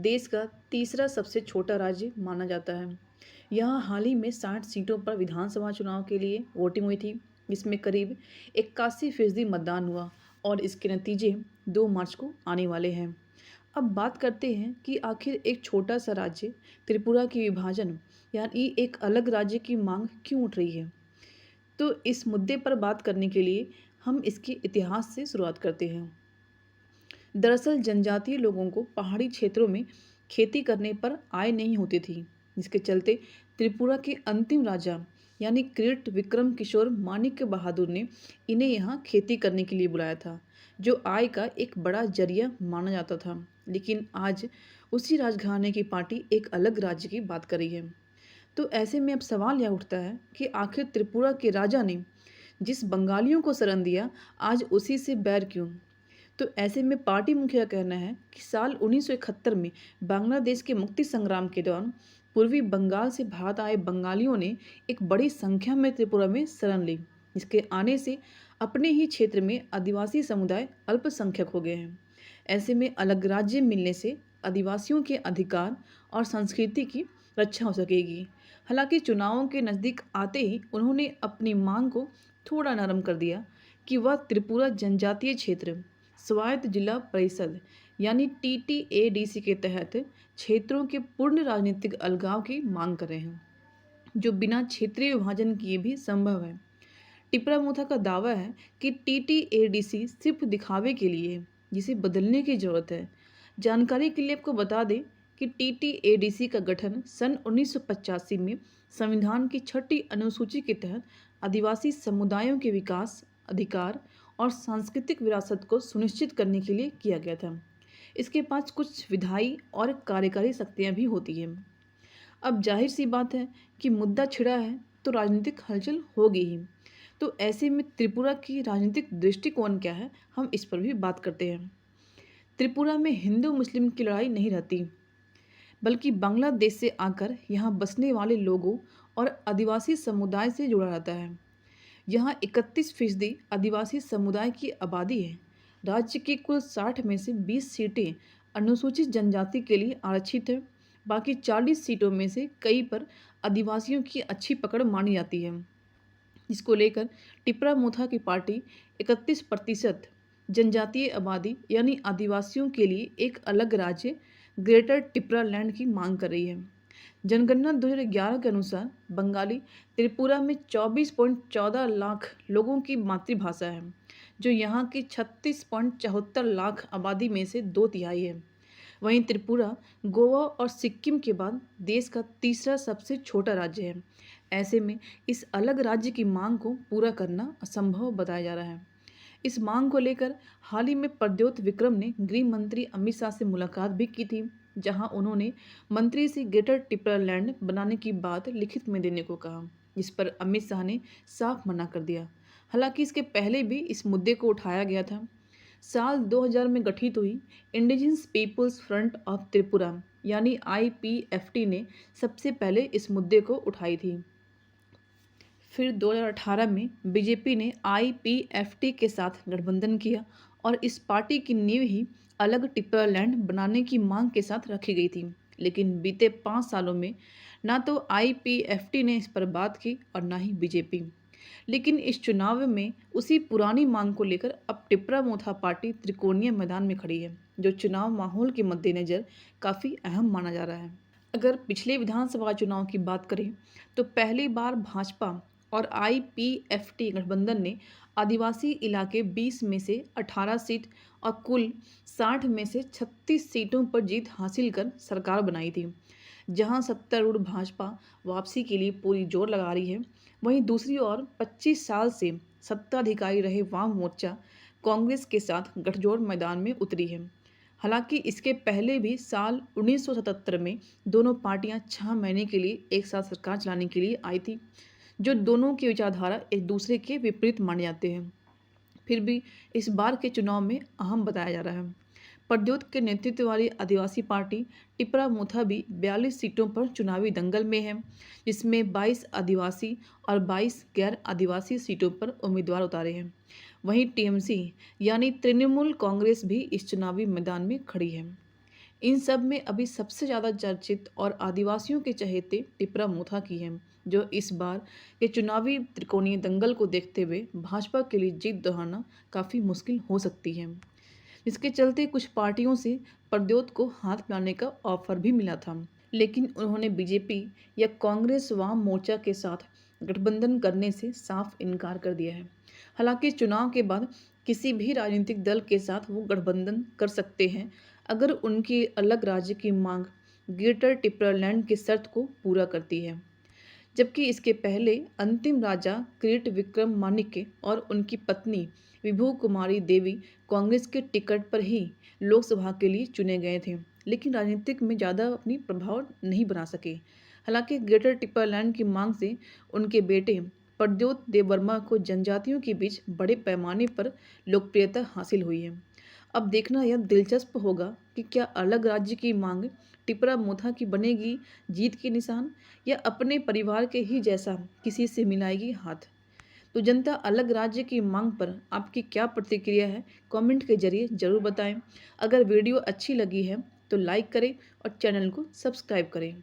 देश का तीसरा सबसे छोटा राज्य माना जाता है। यहाँ हाल ही में 60 सीटों पर विधानसभा चुनाव के लिए वोटिंग हुई थी, जिसमें करीब 81% मतदान हुआ और इसके नतीजे 2 मार्च को आने वाले हैं। अब बात करते हैं कि आखिर एक छोटा सा राज्य त्रिपुरा की विभाजन यानी एक अलग राज्य की मांग क्यों उठ रही है। तो इस मुद्दे पर बात करने के लिए हम इसके इतिहास से शुरुआत करते हैं। दरअसल जनजातीय लोगों को पहाड़ी क्षेत्रों में खेती करने पर आय नहीं होती थी, जिसके चलते त्रिपुरा के अंतिम राजा यानी किरीट विक्रम किशोर माणिक्य बहादुर ने इन्हें यहाँ खेती करने के लिए बुलाया था, जो आय का एक बड़ा जरिया माना जाता था। लेकिन आज उसी राजघराने की पार्टी एक अलग राज्य की बात कर रही है। तो ऐसे में अब सवाल यह उठता है कि आखिर त्रिपुरा के राजा ने जिस बंगालियों को शरण दिया, आज उसी से बैर क्यों। तो ऐसे में पार्टी मुखिया का कहना है कि साल 1971 में बांग्लादेश के मुक्ति संग्राम के दौरान पूर्वी बंगाल से भारत आए बंगालियों ने एक बड़ी संख्या में त्रिपुरा में शरण ली, जिसके आने से अपने ही क्षेत्र में आदिवासी समुदाय अल्पसंख्यक हो गए हैं। ऐसे में अलग राज्य मिलने से आदिवासियों के अधिकार और संस्कृति की रक्षा हो सकेगी। हालांकि चुनावों के नज़दीक आते ही उन्होंने अपनी मांग को थोड़ा नरम कर दिया कि वह त्रिपुरा जनजातीय क्षेत्र स्वायत्त जिला परिषद यानी TTADC के तहत क्षेत्रों के पूर्ण राजनीतिक अलगाव की मांग कर रहे हैं, जो बिना क्षेत्रीय विभाजन किए भी संभव है। टिपरा मोथा का दावा है कि TTADC सिर्फ दिखावे के लिए है, जिसे बदलने की जरूरत है। जानकारी के लिए आपको बता दें कि TTADC का गठन सन 1985 में संविधान की 6ठी अनुसूची के तहत आदिवासी समुदायों के विकास, अधिकार और सांस्कृतिक विरासत को सुनिश्चित करने के लिए किया गया था। इसके पास कुछ विधायी और कार्यकारी शक्तियाँ भी होती हैं। अब जाहिर सी बात है कि मुद्दा छिड़ा है तो राजनीतिक हलचल होगी ही। तो ऐसे में त्रिपुरा की राजनीतिक दृष्टिकोण क्या है, हम इस पर भी बात करते हैं। त्रिपुरा में हिंदू मुस्लिम की लड़ाई नहीं रहती, बल्कि बांग्लादेश से आकर यहाँ बसने वाले लोगों और आदिवासी समुदाय से जुड़ा रहता है। यहाँ 31% आदिवासी समुदाय की आबादी है। राज्य की कुल 60 में से 20 सीटें अनुसूचित जनजाति के लिए आरक्षित है। बाकी 40 सीटों में से कई पर आदिवासियों की अच्छी पकड़ मानी जाती है, जिसको लेकर टिपरा मोथा की पार्टी 31% जनजातीय आबादी यानी आदिवासियों के लिए एक अलग राज्य ग्रेटर टिपरा लैंड की मांग कर रही है। जनगणना 2011 के अनुसार बंगाली त्रिपुरा में 24.14 लाख लोगों की मातृभाषा है, जो यहाँ की 36.74 लाख आबादी में से 2/3 है। वहीं त्रिपुरा गोवा और सिक्किम के बाद देश का तीसरा सबसे छोटा राज्य है। ऐसे में इस अलग राज्य की मांग को पूरा करना असंभव बताया जा रहा है। इस मांग को लेकर हाल ही में प्रद्योत विक्रम ने गृह मंत्री अमित शाह से मुलाकात भी की थी, जहां उन्होंने मंत्री से ग्रेटर टिपरा लैंड बनाने की बात लिखित में देने को कहा, जिस पर अमित शाह ने साफ मना कर दिया। हालांकि इसके पहले भी इस मुद्दे को उठाया गया था। साल 2000 में गठित हुई Indigenous Peoples Front of Tripura यानी IPFT ने सबसे पहले इस मुद्दे को उठाई थी। फिर 2018 में बीजेपी ने IPFT के साथ गठबंधन किया और इस पार्टी की नींव ही अलग टिपरा लैंड बनाने की मांग के साथ रखी गई थी। लेकिन बीते 5 सालों में ना तो IPFT ने इस पर बात की और ना ही बीजेपी। लेकिन इस चुनाव में उसी पुरानी मांग को लेकर अब टिपरा मोथा पार्टी त्रिकोणीय मैदान में खड़ी है, जो चुनाव माहौल के मद्देनज़र काफ़ी अहम माना जा रहा है। अगर पिछले विधानसभा चुनाव की बात करें तो पहली बार भाजपा और IPFT गठबंधन ने आदिवासी इलाके 20 में से 18 सीट और कुल 60 में से 36 सीटों पर जीत हासिल कर सरकार बनाई थी। जहां सत्तारूढ़ भाजपा वापसी के लिए पूरी जोर लगा रही है, वहीं दूसरी ओर 25 साल से सत्ताधिकारी रहे वाम मोर्चा कांग्रेस के साथ गठजोड़ मैदान में उतरी है। हालांकि इसके पहले भी साल 1977 में दोनों पार्टियां 6 महीने के लिए एक साथ सरकार चलाने के लिए आई थी, जो दोनों की विचारधारा एक दूसरे के विपरीत माने जाते हैं। फिर भी इस बार के चुनाव में अहम बताया जा रहा है। प्रद्योत के नेतृत्व वाली आदिवासी पार्टी टिपरा मोथा भी 42 सीटों पर चुनावी दंगल में है, जिसमें 22 आदिवासी और 22 गैर आदिवासी सीटों पर उम्मीदवार उतारे हैं। वहीं TMC यानी तृणमूल कांग्रेस भी इस चुनावी मैदान में खड़ी है। इन सब में अभी सबसे ज़्यादा चर्चित और आदिवासियों के चहेते टिपरा मोथा की है, जो इस बार के चुनावी त्रिकोणीय दंगल को देखते हुए भाजपा के लिए जीत दोहराना काफ़ी मुश्किल हो सकती है। इसके चलते कुछ पार्टियों से प्रद्योत को हाथ मिलाने का ऑफर भी मिला था, लेकिन उन्होंने बीजेपी या कांग्रेस वाम मोर्चा के साथ गठबंधन करने से साफ इनकार कर दिया है। हालांकि चुनाव के बाद किसी भी राजनीतिक दल के साथ वो गठबंधन कर सकते हैं अगर उनकी अलग राज्य की मांग ग्रेटर टिपरालैंड की शर्त को पूरा करती है। जबकि इसके पहले अंतिम राजा किरीट विक्रम मानिक्य और उनकी पत्नी विभू कुमारी देवी कांग्रेस के टिकट पर ही लोकसभा के लिए चुने गए थे, लेकिन राजनीतिक में ज़्यादा अपनी प्रभाव नहीं बना सके। हालांकि ग्रेटर टिपरालैंड की मांग से उनके बेटे प्रद्योत देववर्मा को जनजातियों के बीच बड़े पैमाने पर लोकप्रियता हासिल हुई है। अब देखना यह दिलचस्प होगा कि क्या अलग राज्य की मांग टिपरा मोथा की बनेगी जीत के निशान, या अपने परिवार के ही जैसा किसी से मिलाएगी हाथ। तो जनता अलग राज्य की मांग पर आपकी क्या प्रतिक्रिया है, कमेंट के जरिए ज़रूर बताएं। अगर वीडियो अच्छी लगी है तो लाइक करें और चैनल को सब्सक्राइब करें।